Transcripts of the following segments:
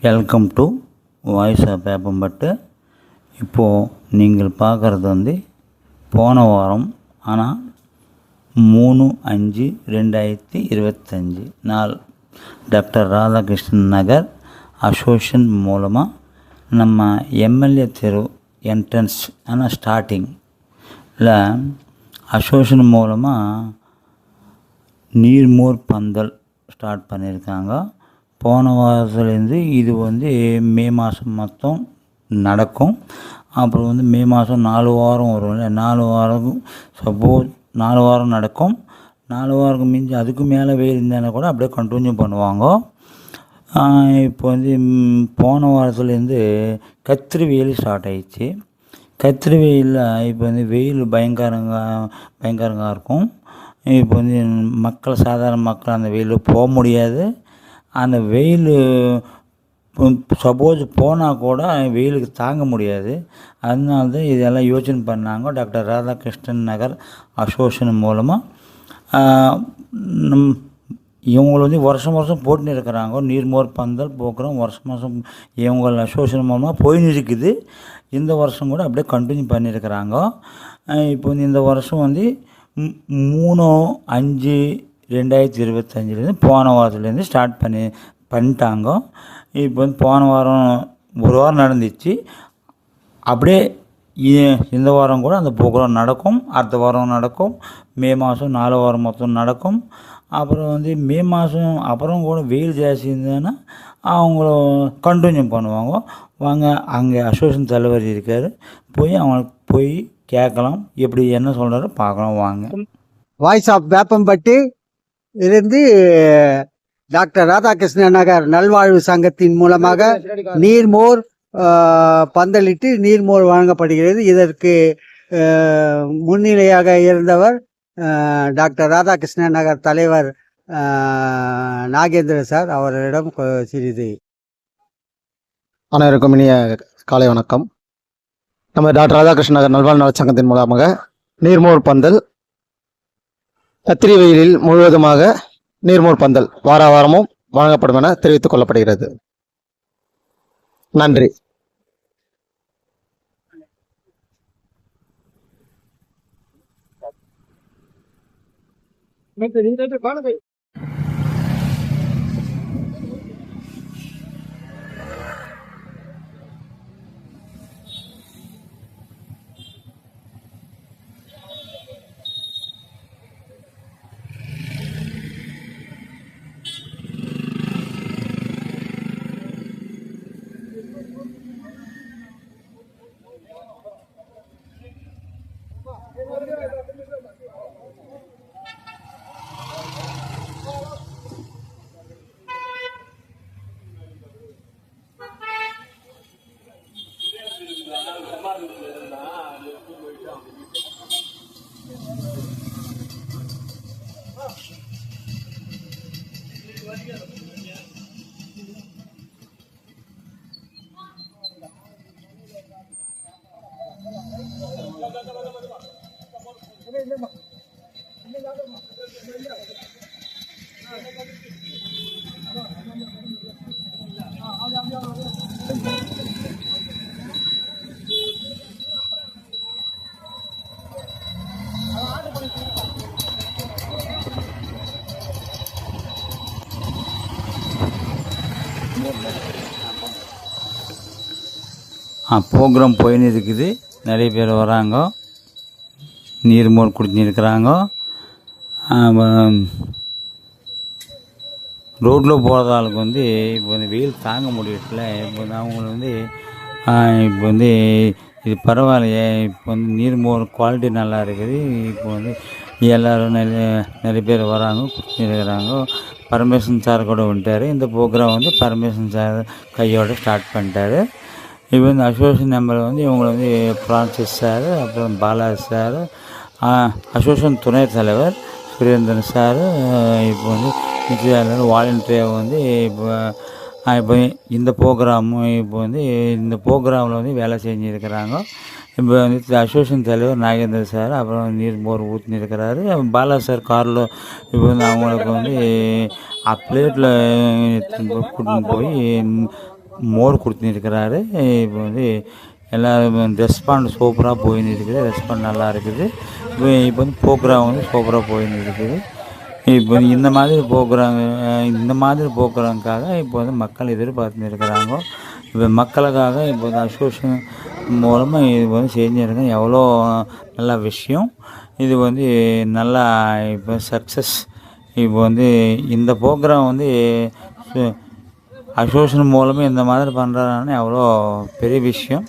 Welcome to voice of Veppampattu. இப்போது நீங்கள் பார்க்குறது வந்து போன வாரம், ஆனால் 3/5/2025 நாள் டாக்டர் ராதாகிருஷ்ணன் நகர் அசோசியேஷன் மூலமாக நம்ம எம்எல்ஏ தெரு என்ட்ரன்ஸ் ஆனால் ஸ்டார்டிங்கில் அசோசியேஷன் மூலமாக நீர்மோர் பந்தல் ஸ்டார்ட் பண்ணியிருக்காங்க. போன வாரத்துலேருந்து இது வந்து மே மாதம் மொத்தம் நடக்கும். அப்புறம் வந்து மே மாதம் 4 வாரம் வரும் இல்லை, 4 வாரம் சப்போஸ் 4 வாரம் நடக்கும். 4 வாரம் மிஞ்சி அதுக்கு மேலே வெயில் இருந்தால் கூட அப்படியே கண்டினியூ பண்ணுவாங்க. இப்போ வந்து போன வாரத்துலேருந்து கத்திரி வெயில் ஸ்டார்ட் ஆகிடுச்சு. கத்திரி வெயிலில் இப்போ வந்து வெயில் பயங்கரங்க இருக்கும். இப்போ வந்து சாதாரண மக்கள் அந்த வெயிலில் போக முடியாது. அந்த வெயில் சப்போஸ் போனால் கூட வெயிலுக்கு தாங்க முடியாது. அதனால தான் இதெல்லாம் யோசனை பண்ணாங்க. டாக்டர் ராதாகிருஷ்ணன் நகர் அசோசியேஷன் மூலமாக இவங்களை வந்து வருஷம் போட்டுன்னு இருக்கிறாங்க. நீர்மோர் பந்தல் போக்குறோம் வருஷம் இவங்க அசோசியேஷன் மூலமாக போயின்னு இருக்குது. இந்த வருஷம் கூட அப்படியே கண்டினியூ பண்ணியிருக்கிறாங்க. இப்போ வந்து இந்த வருஷம் வந்து 3/5/2025 போன வாரத்துலேருந்து ஸ்டார்ட் பண்ணிட்டாங்க. இப்போ வந்து போன வாரம் ஒரு வாரம் நடந்துச்சு. அப்படியே இந்த வாரம் கூட அந்த ப்ரோக்ராம் நடக்கும். அடுத்த வாரம் நடக்கும். மே மாதம் 4 வாரம் மொத்தம் நடக்கும். அப்புறம் வந்து மே மாதம் அப்புறம் கூட வெயில் ஜாஸ்தி இருந்ததுன்னா அவங்கள கண்டினியூ பண்ணுவாங்க. வாங்க, அங்கே அசோசியேஷன் தலைவர் இருக்கார், அவங்களுக்கு போய் கேட்கலாம், எப்படி என்ன சொல்கிறாரு பார்க்கலாம். வாங்க. வாய்ஸ் ஆஃப் வேப்பம்பட்டி இருந்து டாக்டர் ராதாகிருஷ்ணன் நகர் நல்வாழ்வு சங்கத்தின் மூலமாக நீர்மோர் பந்தலிட்டு நீர்மோர் வழங்கப்படுகிறது. இதற்கு முன்னிலையாக இருந்தவர் டாக்டர் ராதாகிருஷ்ணன் நகர் தலைவர் நாகேந்திர சார். அவரிடம் சிறிது. அனைவருக்கும் இனிய காலை வணக்கம். நம்ம டாக்டர் ராதாகிருஷ்ணன் நகர் நல்வாழ்வு சங்கத்தின் மூலமாக நீர்மோர் பந்தல் கத்திரி வெயிலில் முழுவதுமாக நீர்மோர் பந்தல் வாரமும் வழங்கப்படும் என தெரிவித்துக் கொள்ளப்படுகிறது. நன்றி. ப்ரோக்ராம் போயின்னு இருக்குது. நிறைய பேர் வராங்க, நீர்மோர் குடிச்சுன்னு இருக்கிறாங்க. ரோட்டில் போகிறதாளுக்கு வந்து இப்போ வந்து வெயில் தாங்க முடியல. இப்போ வந்து அவங்களுக்கு வந்து இப்போ வந்து இது பரவாயில்லையே, இப்போ வந்து நீர்மோர் குவாலிட்டி நல்லா இருக்குது. இப்போ வந்து எல்லோரும் நிறைய பேர் வராங்க, குடிச்சுன்னு இருக்கிறாங்க. பரமேஸ்வரன் சார் கூட வந்துட்டார். இந்த ப்ரோக்ராம் வந்து பரமேஸ்வரன் சார் கையோடு ஸ்டார்ட் பண்ணிட்டார். இப்போ வந்து அசோசியேஷன் நம்பர் வந்து இவங்களை வந்து பிரான்சிஸ் சார், அப்புறம் பாலாஜி சார், அசோசியேஷன் துணைத் தலைவர் சுரேந்திரன் சார், இப்போ வந்து நிச்சயம் வாலண்டியர் வந்து இப்போ இந்த ப்ரோக்ராமும் இப்போ வந்து இந்த ப்ரோக்ராமில் வந்து வேலை செஞ்சுருக்கிறாங்க. இப்போ வந்து அசோசியேஷன் தலைவர் நாகேந்திர சார், அப்புறம் நீர்மோர் ஊற்றின்னு இருக்கிறாரு. பாலா சார் காரில் இப்போ வந்து அவங்களுக்கு வந்து பிளேட்டில் கூட்டின்னு போய் மோர் கொடுத்துன்னு இருக்கிறாரு. இப்போ வந்து எல்லோரும் ரெஸ்பாண்ட் சூப்பராக போயின்னு இருக்குது, ரெஸ்பாண்ட் நல்லா இருக்குது. இப்போ வந்து ப்ரோக்ராம் வந்து சூப்பராக போயின்னு இருக்குது. இப்போ இந்த மாதிரி ப்ரோக்ராமுக்காக இப்போ வந்து மக்கள் எதிர்பார்த்துன்னு இருக்கிறாங்க. இப்போ மக்களுக்காக இப்போ வந்து அசோசியேஷன் மூலமாக இது வந்து செஞ்சுருக்கேன். எவ்வளோ நல்ல விஷயம் இது வந்து நல்லா இப்போ சக்ஸஸ். இப்போ வந்து இந்த ப்ரோக்ராம் வந்து அசோசியேஷன் மூலமாக இந்த மாதிரி பண்ணுறாங்கன்னா எவ்வளோ பெரிய விஷயம்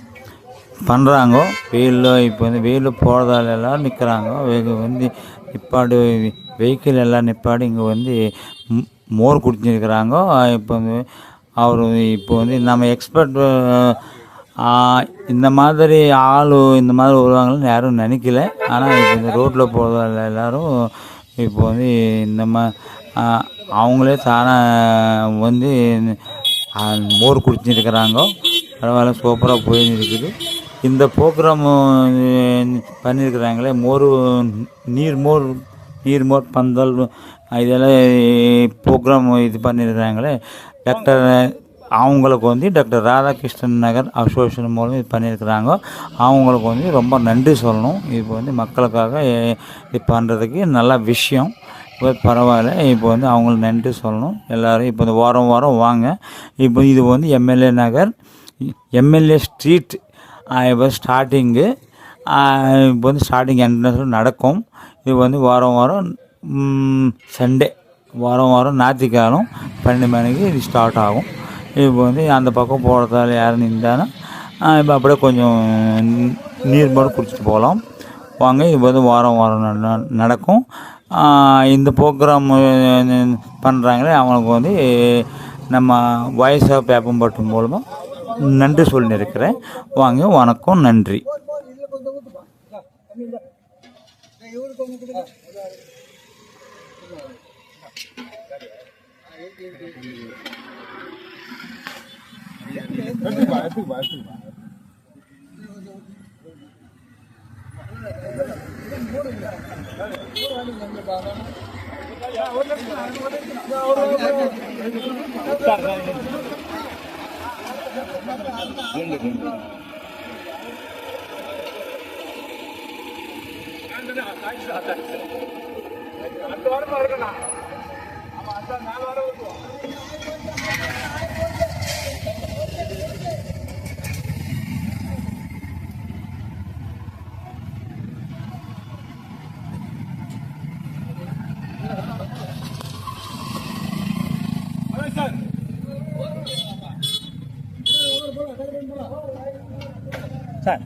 பண்ணுறாங்க. வெயிலில் இப்போ வந்து வெயிலில் போகிறதால எல்லோரும் நிற்கிறாங்க. வந்து நிப்பாடு வெஹிக்கிள் எல்லாம் நிப்பாடு இங்கே வந்து மோர் குடிச்சிருக்கிறாங்க. இப்போ வந்து அவர் இப்போ வந்து நம்ம எக்ஸ்பர்ட் இந்த மாதிரி இந்த மாதிரி வருவாங்கன்னு யாரும் நினைக்கல. ஆனால் இப்போ இந்த ரோட்டில் போகிறதால எல்லோரும் இப்போ வந்து அவங்களே தானாக வந்து மோர் குடிச்சிருக்கிறாங்க. பரவாயில்ல, சூப்பராக போயின்னு இருக்குது. இந்த ப்ரோக்ராம் பண்ணியிருக்கிறாங்களே நீர்மோர் பந்தல் இதெல்லாம் ப்ரோக்ராம் இது பண்ணியிருக்கிறாங்களே டாக்டர் அவங்களுக்கு வந்து டாக்டர் ராதாகிருஷ்ணன் நகர் அசோசியேஷன் மூலம் இது பண்ணியிருக்கிறாங்க. அவங்களுக்கு வந்து ரொம்ப நன்றி சொல்லணும். இப்போ வந்து மக்களுக்காக இது பண்ணுறதுக்கு நல்ல விஷயம். இப்போ பரவாயில்ல, இப்போ வந்து அவங்களுக்கு நன்றி சொல்லணும் எல்லோரும். இப்போ இந்த வாரம் வாங்க. இப்போ இது வந்து எம்எல்ஏ நகர் எம்எல்ஏ ஸ்ட்ரீட் இப்போ ஸ்டார்டிங்கு இப்போ வந்து ஸ்டார்டிங் என்ட்ரன்ஸ் நடக்கும். இது வந்து வாரம் சண்டே வாரம் ஞாயிற்றுக்கிழமை 12 மணிக்கு இது ஸ்டார்ட் ஆகும். இப்போ வந்து அந்த பக்கம் போகிறதால யாரும் நின்றானா இப்போ அப்படியே கொஞ்சம் நீர் மட்டும் குடிச்சிட்டு போகலாம் வாங்க. இப்போ வந்து வாரம் நடக்கும். இந்த ப்ரோக்ராம் பண்ணுறாங்களே அவங்களுக்கு வந்து நம்ம வாய்ஸ் ஆஃப் பேப்பம்பட்டு மூலமாக நன்றி சொல்லி இருக்கிறேன். வாங்க, வணக்கம், நன்றி. சார்